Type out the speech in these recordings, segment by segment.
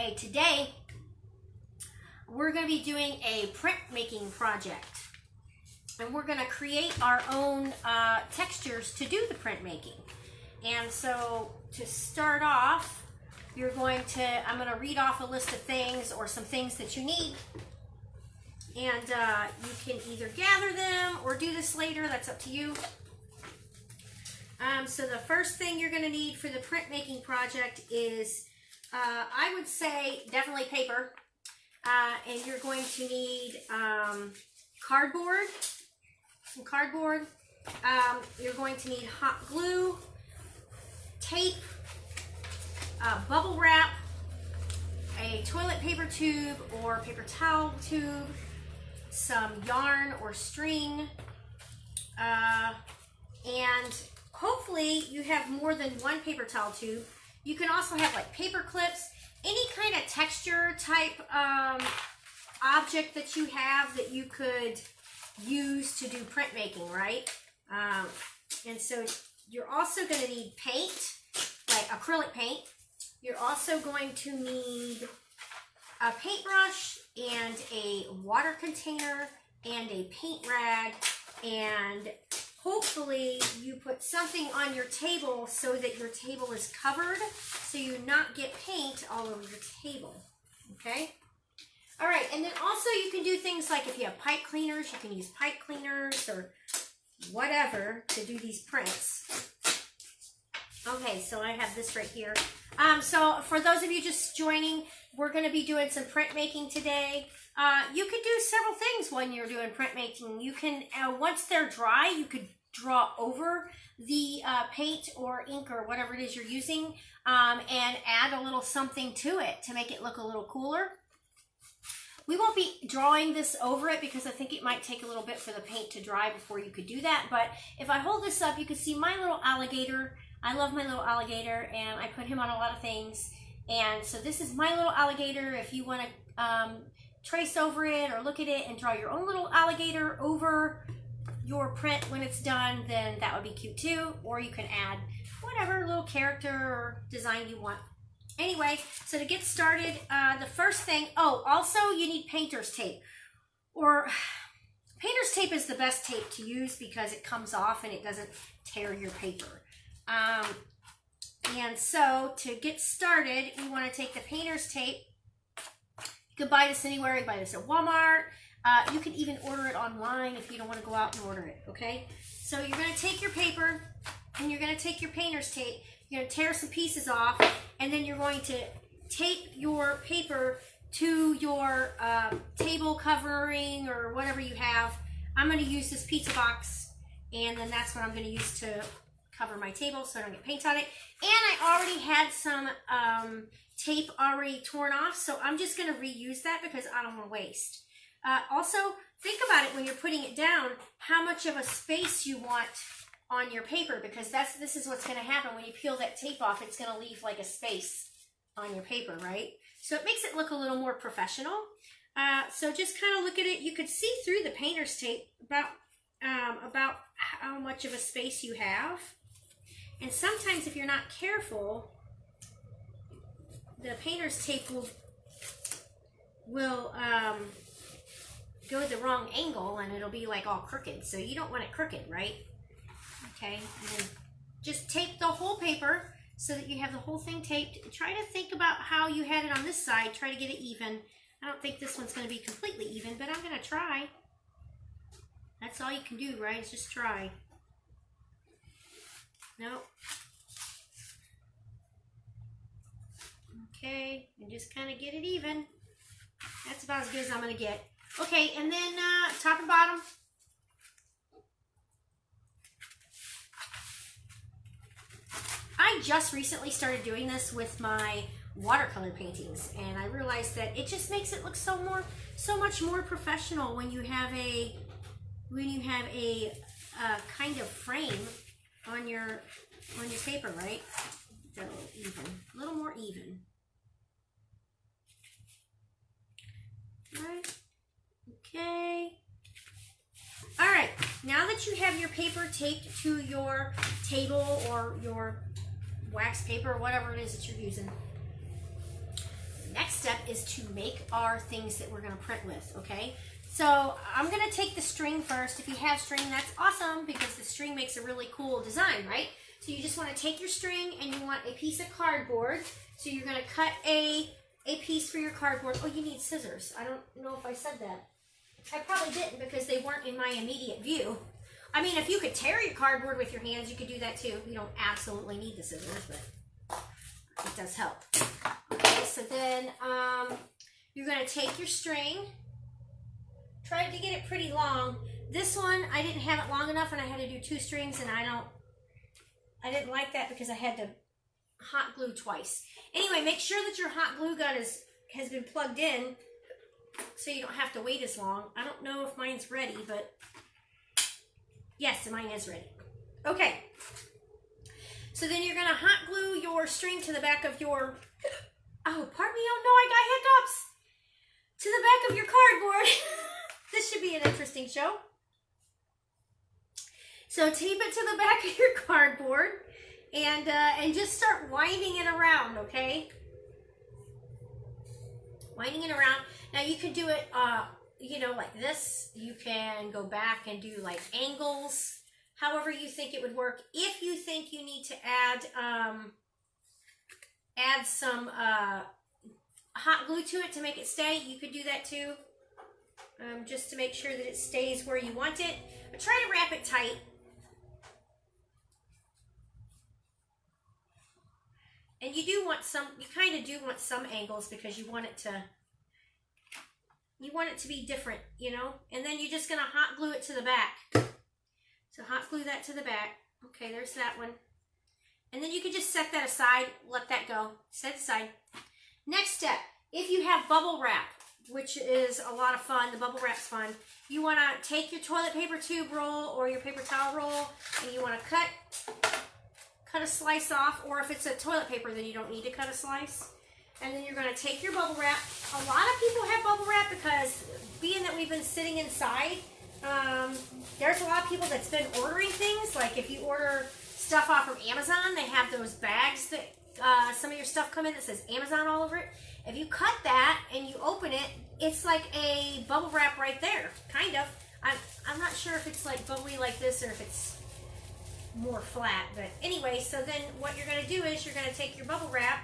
Okay, today we're going to be doing a printmaking project, and we're going to create our own textures to do the printmaking. And so to start off, I'm going to read off a list of things or some things that you need, and you can either gather them or do this later. That's up to you. So the first thing you're going to need for the printmaking project is, I would say, definitely paper. And you're going to need cardboard. Some cardboard. You're going to need hot glue, tape, bubble wrap, a toilet paper tube or paper towel tube, some yarn or string, and hopefully you have more than one paper towel tube. You can also have like paper clips, any kind of texture type object that you have that you could use to do printmaking, right? And so you're also going to need paint, like acrylic paint. You're also going to need a paintbrush and a water container and a paint rag, and hopefully you put something on your table so that your table is covered so you not get paint all over your table, okay? All right, and then also you can do things like if you have pipe cleaners, you can use pipe cleaners or whatever to do these prints. Okay, so I have this right here. So for those of you just joining, we're going to be doing some printmaking today. You could do several things when you're doing printmaking. You can, once they're dry, you could draw over the paint or ink or whatever it is you're using, and add a little something to it to make it look a little cooler. We won't be drawing this over it because I think it might take a little bit for the paint to dry before you could do that. But if I hold this up, you can see my little alligator. I love my little alligator, and I put him on a lot of things. And so this is my little alligator. If you want to trace over it or look at it and draw your own little alligator over your print when it's done, then that would be cute too. Or you can add whatever little character or design you want. Anyway, so to get started, the first thing, also you need painter's tape. Or painter's tape is the best tape to use because it comes off and it doesn't tear your paper. And so to get started, you want to take the painter's tape. You can buy this anywhere. You can buy this at Walmart. You can even order it online if you don't want to go out and order it, okay? So you're going to take your paper and you're going to take your painter's tape. You're going to tear some pieces off, and then you're going to tape your paper to your table covering or whatever you have. I'm going to use this pizza box, and then that's what I'm going to use to cover my table so I don't get paint on it. And I already had some tape already torn off, so I'm just going to reuse that because I don't want to waste. Also, think about it when you're putting it down, how much of a space you want on your paper, because this is what's going to happen when you peel that tape off. It's going to leave like a space on your paper, right? So it makes it look a little more professional. So just kind of look at it. You could see through the painter's tape about how much of a space you have. And sometimes if you're not careful, the painter's tape will go the wrong angle and it'll be like all crooked. So you don't want it crooked, right? Okay, and then just tape the whole paper so that you have the whole thing taped. Try to think about how you had it on this side. Try to get it even. I don't think this one's going to be completely even, but I'm going to try. That's all you can do, right? Is just try. Nope. Okay, and just kind of get it even. That's about as good as I'm going to get. Okay, and then top and bottom. I just recently started doing this with my watercolor paintings, and I realized that it just makes it look so much more professional when you have a kind of frame on your paper, right? So even, a little more even. All right. Okay. All right. Now that you have your paper taped to your table or your wax paper or whatever it is that you're using, next step is to make our things that we're going to print with, okay? So I'm going to take the string first. If you have string, that's awesome because the string makes a really cool design, right? So you just want to take your string and you want a piece of cardboard. So you're going to cut a piece for your cardboard. Oh, you need scissors. I don't know if I said that. I probably didn't because they weren't in my immediate view. I mean, if you could tear your cardboard with your hands, you could do that too. You don't absolutely need the scissors, but it does help. Okay, so then you're going to take your string. Try to get it pretty long. This one, I didn't have it long enough and I had to do 2 strings, and I didn't like that because I had to hot glue twice. Anyway, make sure that your hot glue gun has been plugged in so you don't have to wait as long. I don't know if mine's ready, but yes, mine is ready. Okay. So then you're going to hot glue your string to the back of your, oh, pardon me, oh no, I got hiccups. To the back of your cardboard. This should be an interesting show. So tape it to the back of your cardboard and just start winding it around, okay? Winding it around. Now you could do it, you know, like this. You can go back and do like angles, however you think it would work. If you think you need to add some hot glue to it to make it stay, you could do that too. Just to make sure that it stays where you want it. But try to wrap it tight. And you do want some, you kind of do want some angles because you want it to be different, you know? And then you're just going to hot glue it to the back. So hot glue that to the back. Okay, there's that one. And then you can just set that aside, let that go. Set it aside. Next step, if you have bubble wrap, which is a lot of fun, the bubble wrap's fun, you want to take your toilet paper tube roll or your paper towel roll and you want to cut a slice off, or if it's a toilet paper then you don't need to cut a slice. And then you're going to take your bubble wrap. A lot of people have bubble wrap because being that we've been sitting inside, there's a lot of people that's been ordering things. Like if you order stuff off from Amazon, they have those bags that some of your stuff come in that says Amazon all over it. If you cut that and you open it, it's like a bubble wrap right there, kind of. I'm not sure if it's like bubbly like this or if it's more flat, but anyway, so then what you're going to do is you're going to take your bubble wrap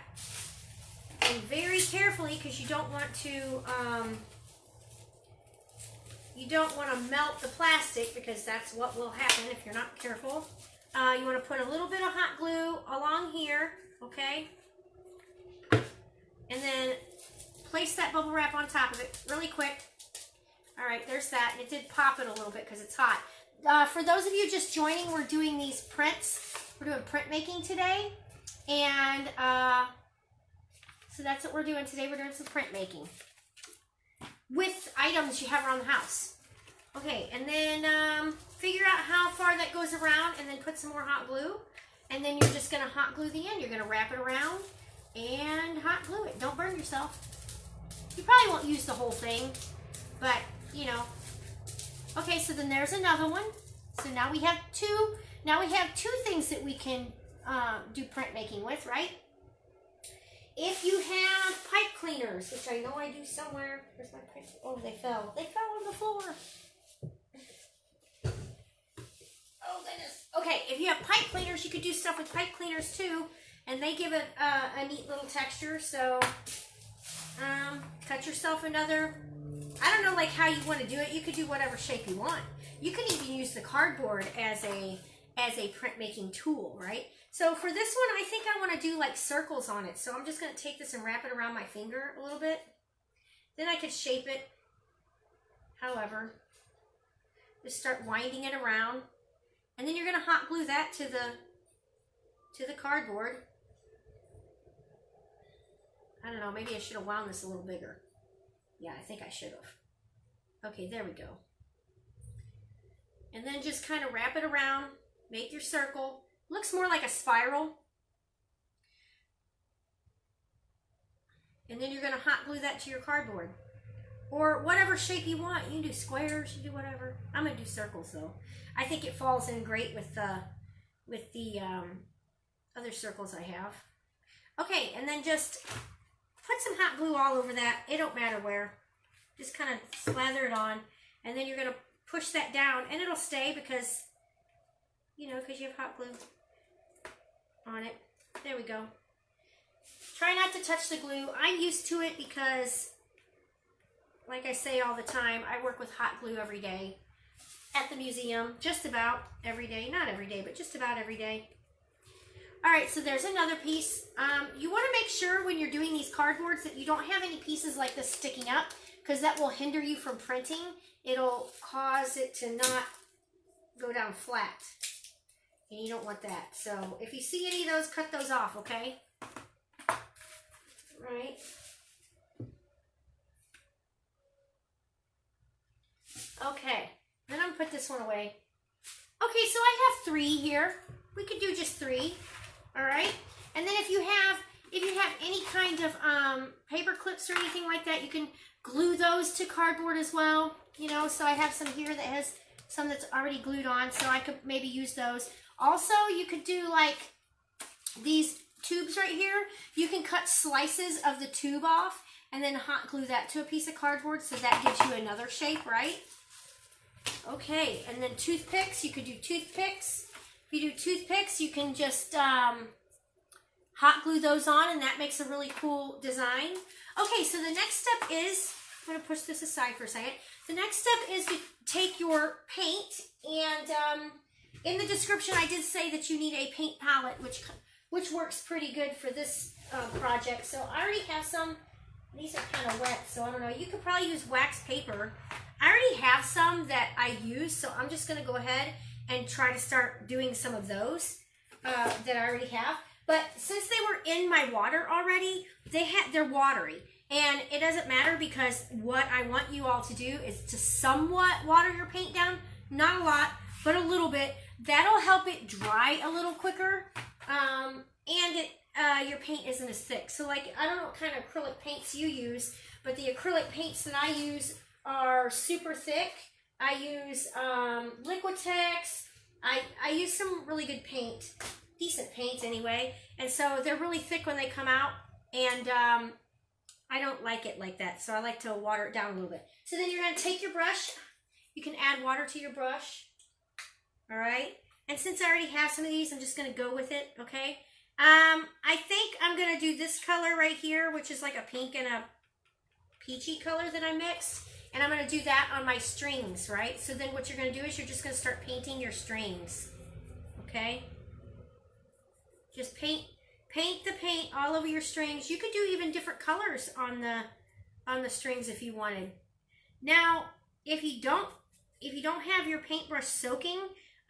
and very carefully, because you don't want to melt the plastic, because that's what will happen if you're not careful. You want to put a little bit of hot glue along here, okay? And then place that bubble wrap on top of it really quick. All right, there's that. And it did pop it a little bit because it's hot. For those of you just joining, we're doing these prints. We're doing printmaking today. And so that's what we're doing today. We're doing some printmaking with items you have around the house. Okay, and then figure out how far that goes around and then put some more hot glue. And then you're just going to hot glue the end. You're going to wrap it around and hot glue it. Don't burn yourself. You probably won't use the whole thing, but you know. Okay, so then there's another one. So now we have two. Now we have 2 things that we can do printmaking with, right? If you have pipe cleaners, which I know I do somewhere. Where's my pipe? Oh, they fell. They fell on the floor. Oh goodness. Okay, if you have pipe cleaners, you could do stuff with pipe cleaners too. And they give it a neat little texture. So cut yourself another, I don't know like how you want to do it. You could do whatever shape you want. You can even use the cardboard as a printmaking tool, right? So for this one, I think I want to do like circles on it. So I'm just going to take this and wrap it around my finger a little bit. Then I could shape it however. Just start winding it around. And then you're going to hot glue that to the cardboard. I don't know, maybe I should have wound this a little bigger. Yeah, I think I should have. Okay, there we go. And then just kind of wrap it around, make your circle. Looks more like a spiral. And then you're going to hot glue that to your cardboard. Or whatever shape you want. You can do squares, you can do whatever. I'm going to do circles though. I think it falls in great with the other circles I have. Okay, and then just put some hot glue all over that. It don't matter where. Just kind of slather it on. And then you're going to push that down. And it'll stay because, you know, because you have hot glue on it. There we go. Try not to touch the glue. I'm used to it because, like I say all the time, I work with hot glue every day at the museum. Just about every day. Not every day, but just about every day. Alright, so there's another piece. You want to make sure when you're doing these cardboards that you don't have any pieces like this sticking up, because that will hinder you from printing. It'll cause it to not go down flat. And you don't want that. So if you see any of those, cut those off, okay? Right. Okay. Then I'm going to put this one away. Okay, so I have 3 here. We could do just 3. All right. And then if you have any kind of paper clips or anything like that, you can glue those to cardboard as well. You know, so I have some here that has some that's already glued on, so I could maybe use those. Also, you could do like these tubes right here. You can cut slices of the tube off and then hot glue that to a piece of cardboard, so that gives you another shape, right? Okay, and then toothpicks. You could do toothpicks. If you do toothpicks, you can just hot glue those on, and that makes a really cool design. Okay, so the next step is, I'm going to push this aside for a second. The next step is to take your paint, and in the description I did say that you need a paint palette, which works pretty good for this project. So I already have some. These are kind of wet, so I don't know. You could probably use wax paper. I already have some that I use, so I'm just going to go ahead and try to start doing some of those that I already have. But since they were in my water already, they're watery. And it doesn't matter, because what I want you all to do is to somewhat water your paint down. Not a lot, but a little bit. That'll help it dry a little quicker. And your paint isn't as thick. So like, I don't know what kind of acrylic paints you use, but the acrylic paints that I use are super thick. I use Liquitex. I use some really good paint, decent paint anyway, and so they're really thick when they come out, and I don't like it like that, so I like to water it down a little bit. So then you're going to take your brush. You can add water to your brush, all right? And since I already have some of these, I'm just going to go with it, okay? I think I'm going to do this color right here, which is like a pink and a peachy color that I mixed. And I'm going to do that on my strings, right? So then what you're going to do is you're just going to start painting your strings, okay? Just paint the paint all over your strings. You could do even different colors on the strings if you wanted. Now, if you don't have your paintbrush soaking,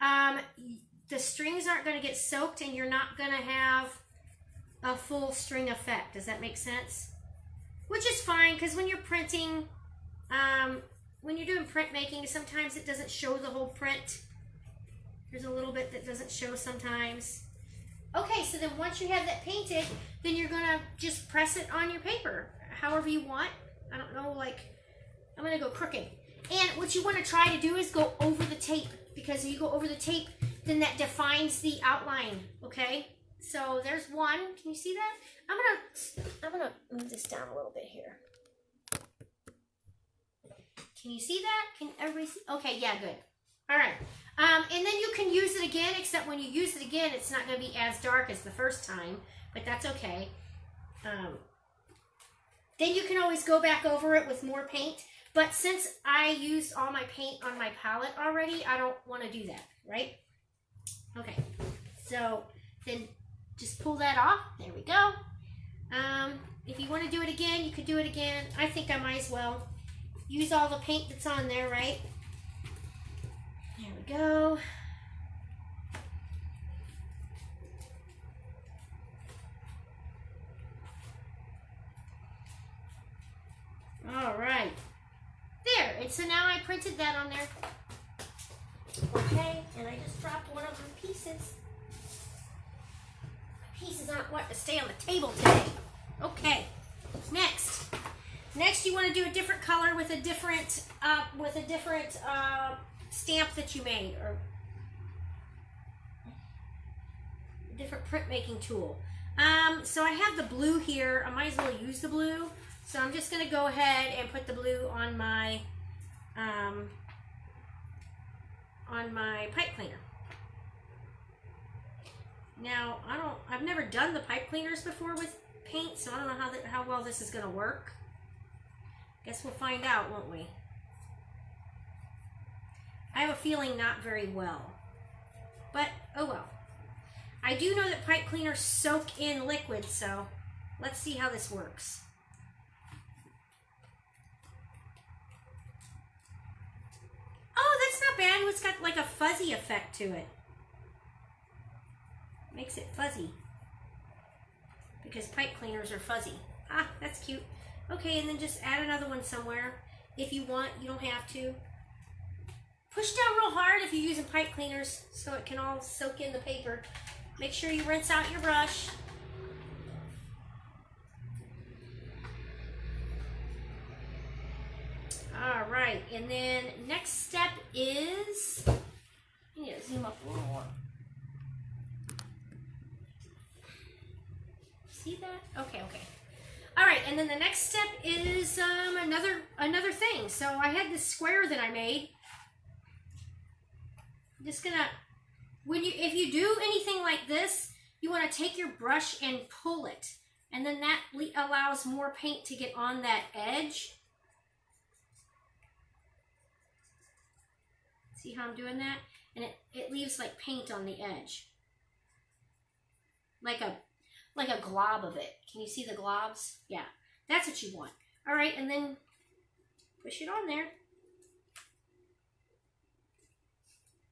the strings aren't going to get soaked, and you're not going to have a full string effect. Does that make sense? Which is fine, because when you're printing, when you're doing printmaking, sometimes it doesn't show the whole print. There's a little bit that doesn't show sometimes. Okay, so then once you have that painted, then you're going to just press it on your paper, however you want. I don't know, like, I'm going to go crooked. And what you want to try to do is go over the tape, because if you go over the tape, then that defines the outline, okay? So there's one. Can you see that? I'm gonna move this down a little bit here. Can you see that? Can everybody see? Okay, yeah, good. All right. And then you can use it again, except when you use it again, it's not going to be as dark as the first time, but that's okay. Then you can always go back over it with more paint. But since I used all my paint on my palette already, I don't want to do that, right? Okay, so then just pull that off. There we go. If you want to do it again, you could do it again. I think I might as well use all the paint that's on there, right? There we go. All right. There, and so now I printed that on there. Okay, and I just dropped one of my pieces. My pieces aren't what to stay on the table today. Okay, next you want to do a different color with a different stamp that you made, or a different printmaking tool. So I have the blue here. I might as well use the blue. So I'm just going to go ahead and put the blue on my pipe cleaner. Now, I've never done the pipe cleaners before with paint, so I don't know how well this is going to work. Guess we'll find out, won't we? I have a feeling not very well. But, oh well. I do know that pipe cleaners soak in liquid, so let's see how this works. Oh, that's not bad. It's got like a fuzzy effect to it. Makes it fuzzy. Because pipe cleaners are fuzzy. Ah, that's cute. Okay, and then just add another one somewhere. If you want, you don't have to. Push down real hard if you're using pipe cleaners so it can all soak in the paper. Make sure you rinse out your brush. All right, and then next step is, I need to zoom up a little more. See that? Okay. All right, and then the next step is another thing. So I had this square that I made. I'm just gonna, if you do anything like this, you want to take your brush and pull it, and then that allows more paint to get on that edge. See how I'm doing that? And it leaves like paint on the edge. Like a glob of it. Can you see the globs? Yeah, that's what you want. All right, and then push it on there.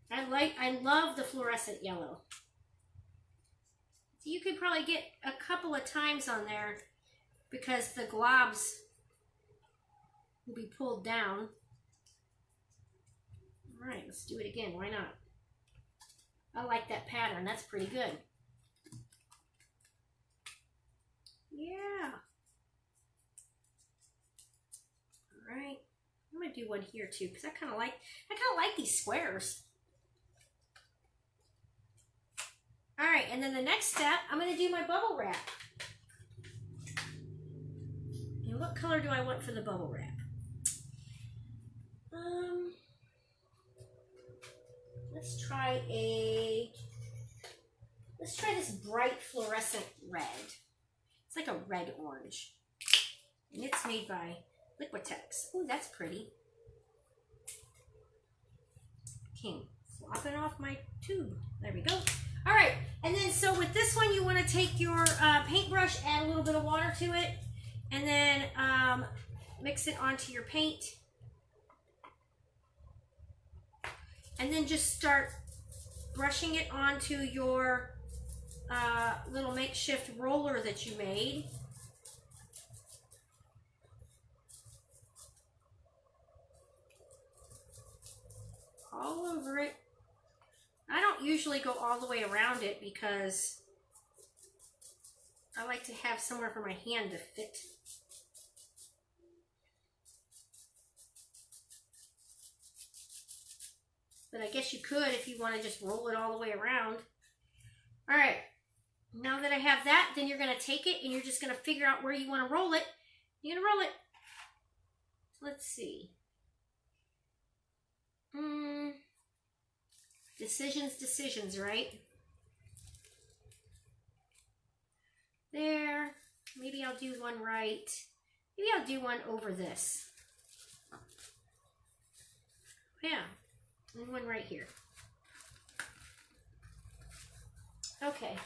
I love the fluorescent yellow. So you could probably get a couple of times on there because the globs will be pulled down. All right, let's do it again. Why not? I like that pattern. That's pretty good. Yeah. All right. I'm gonna do one here too because I kind of like these squares. All right, and then the next step, I'm gonna do my bubble wrap. And what color do I want for the bubble wrap? Let's try this bright fluorescent red. It's like a red orange. And it's made by Liquitex. Ooh, that's pretty. Okay, flopping off my tube. There we go. All right, and then so with this one, you want to take your paintbrush, add a little bit of water to it, and then mix it onto your paint. And then just start brushing it onto your little makeshift roller that you made. All over it. I don't usually go all the way around it because I like to have somewhere for my hand to fit. But I guess you could if you want to just roll it all the way around. All right, now that I have that, then you're going to take it and you're just going to figure out where you want to roll it. You're going to roll it. So let's see. Decisions, right? There. Maybe I'll do one right. Maybe I'll do one over this. Yeah. And one right here. Okay.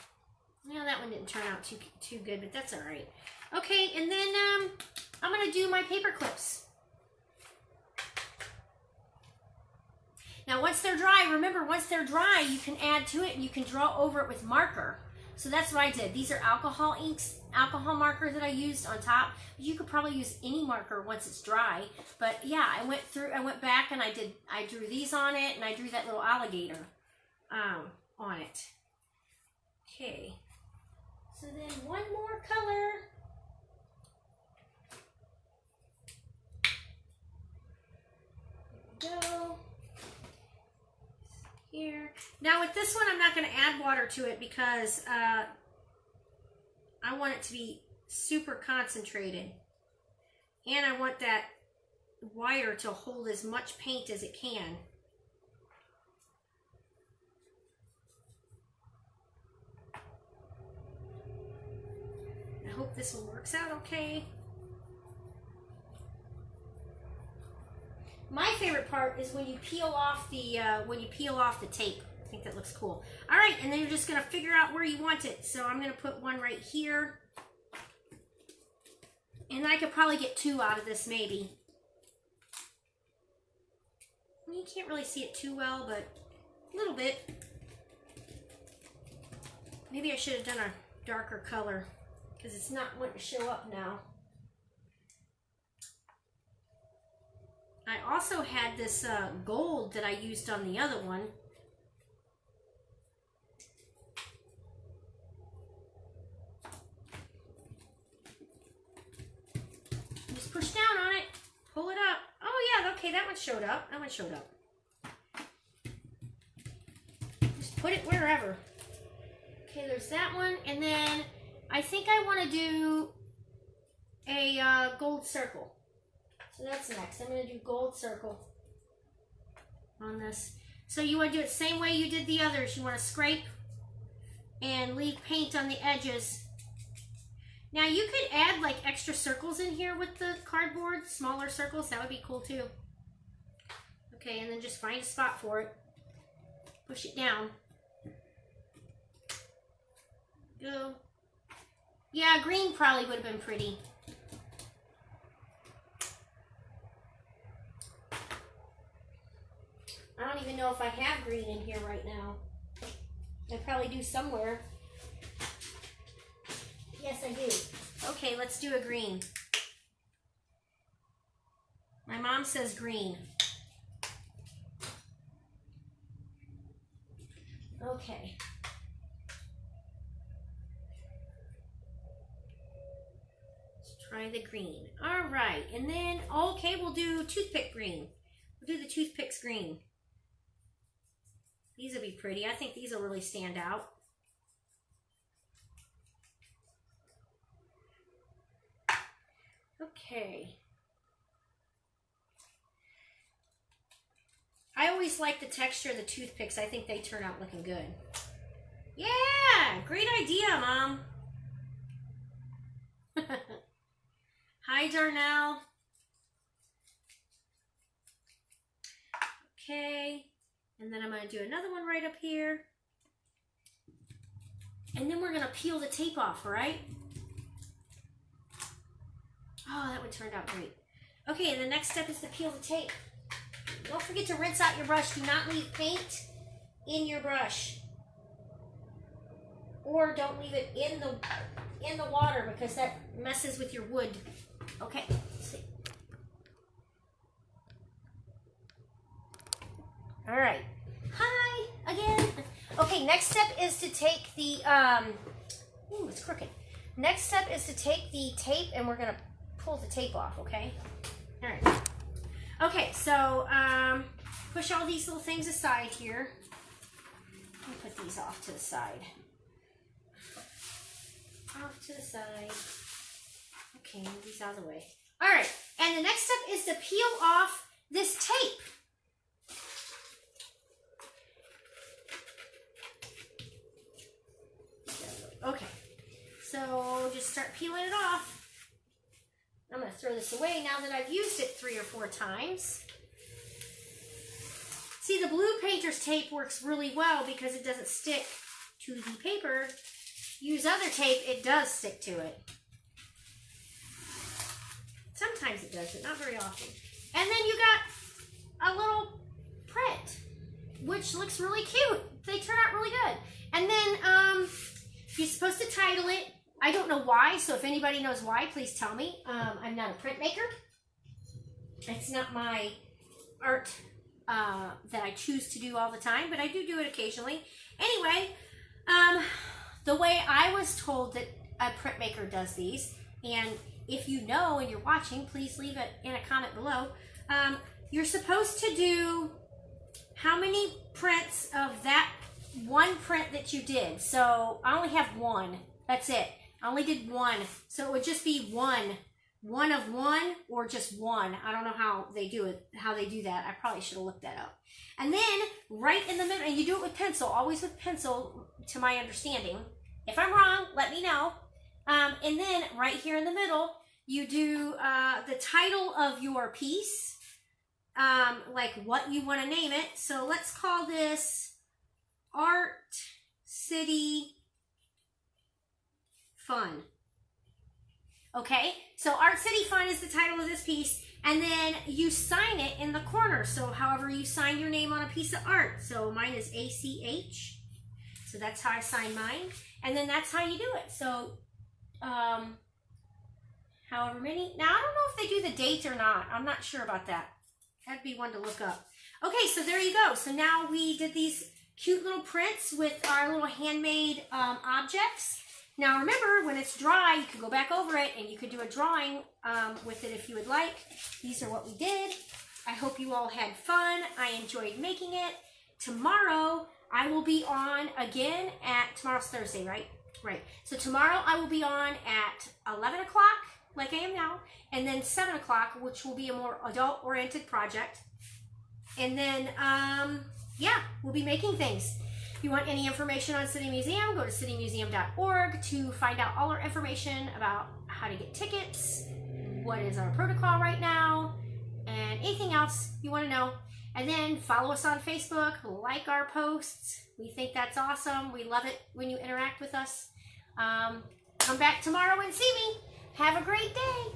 Well, that one didn't turn out too good, but that's all right. Okay, and then I'm going to do my paper clips. Now, once they're dry, remember, once they're dry, you can add to it and you can draw over it with marker. So that's what I did. These are alcohol inks, alcohol marker that I used on top. You could probably use any marker once it's dry. But yeah, I went back and I drew these on it, and I drew that little alligator on it. Okay. So then one more color. There we go. Here. Now with this one, I'm not going to add water to it because I want it to be super concentrated. And I want that wire to hold as much paint as it can. I hope this one works out okay. My favorite part is when you peel off the tape. I think that looks cool. All right, and then you're just gonna figure out where you want it. So I'm gonna put one right here. And I could probably get 2 out of this maybe. You can't really see it too well, but a little bit. Maybe I should have done a darker color because it's not wanting to show up now. I also had this gold that I used on the other one. Just push down on it, pull it up. Oh yeah, okay, that one showed up. That one showed up. Just put it wherever. Okay, there's that one, and then I think I want to do a gold circle. So that's next. I'm going to do gold circle on this. So you want to do it the same way you did the others. You want to scrape and leave paint on the edges. Now you could add like extra circles in here with the cardboard, smaller circles. That would be cool too. Okay, and then just find a spot for it. Push it down. Go. Yeah, green probably would have been pretty. I don't even know if I have green in here right now. I probably do somewhere. Yes, I do. Okay, let's do a green. My mom says green. Okay. Let's try the green. All right, and then, okay, we'll do toothpick green. We'll do the toothpicks green. These will be pretty. I think these will really stand out. Okay. I always like the texture of the toothpicks. I think they turn out looking good. Yeah, great idea, Mom. Hi, Darnell. Okay. And then I'm going to do another one right up here. And then we're going to peel the tape off, all right? Oh, that one turned out great. Okay, and the next step is to peel the tape. Don't forget to rinse out your brush. Do not leave paint in your brush. Or don't leave it in the water because that messes with your wood. Okay, let's see. All right. Hi again. Okay, next step is to take the ooh, it's crooked. Next step is to take the tape and we're gonna pull the tape off, okay? All right. Okay, so push all these little things aside here. Let me put these off to the side. Off to the side. Okay, move these out of the way. All right, and the next step is to peel off this tape. Okay, so just start peeling it off. I'm going to throw this away now that I've used it 3 or 4 times. See, the blue painter's tape works really well because it doesn't stick to the paper. Use other tape, it does stick to it. Sometimes it does, but not very often. And then you got a little print, which looks really cute. They turn out really good. And then you're supposed to title it. I don't know why, so if anybody knows why, please tell me. I'm not a printmaker. It's not my art that I choose to do all the time, but I do it occasionally. Anyway, the way I was told that a printmaker does these, and if you know and you're watching, please leave it in a comment below. You're supposed to do how many prints of that one print that you did. So I only have one. That's it. I only did one, so it would just be one of one, or just one. I don't know how they do it, how they do that. I probably should have looked that up. And then right in the middle, and you do it with pencil, always with pencil, to my understanding. If I'm wrong, let me know. And then right here in the middle, you do the title of your piece, like what you want to name it. So let's call this Art City Fun. Okay, so Art City Fun is the title of this piece, and then you sign it in the corner. So however you sign your name on a piece of art. So mine is ACH. So that's how I sign mine. And then that's how you do it. So however many. Now I don't know if they do the date or not. I'm not sure about that. That'd be one to look up. Okay, so there you go. So now we did these cute little prints with our little handmade objects. Now remember, when it's dry, you can go back over it and you could do a drawing with it if you would like. These are what we did. I hope you all had fun. I enjoyed making it. Tomorrow, I will be on again at, tomorrow's Thursday, right? Right. So tomorrow I will be on at 11 o'clock, like I am now, and then 7 o'clock, which will be a more adult-oriented project. And then, yeah, we'll be making things. If you want any information on City Museum, go to citymuseum.org to find out all our information about how to get tickets, what is our protocol right now, and anything else you want to know. And then follow us on Facebook, like our posts. We think that's awesome. We love it when you interact with us. Come back tomorrow and see me. Have a great day.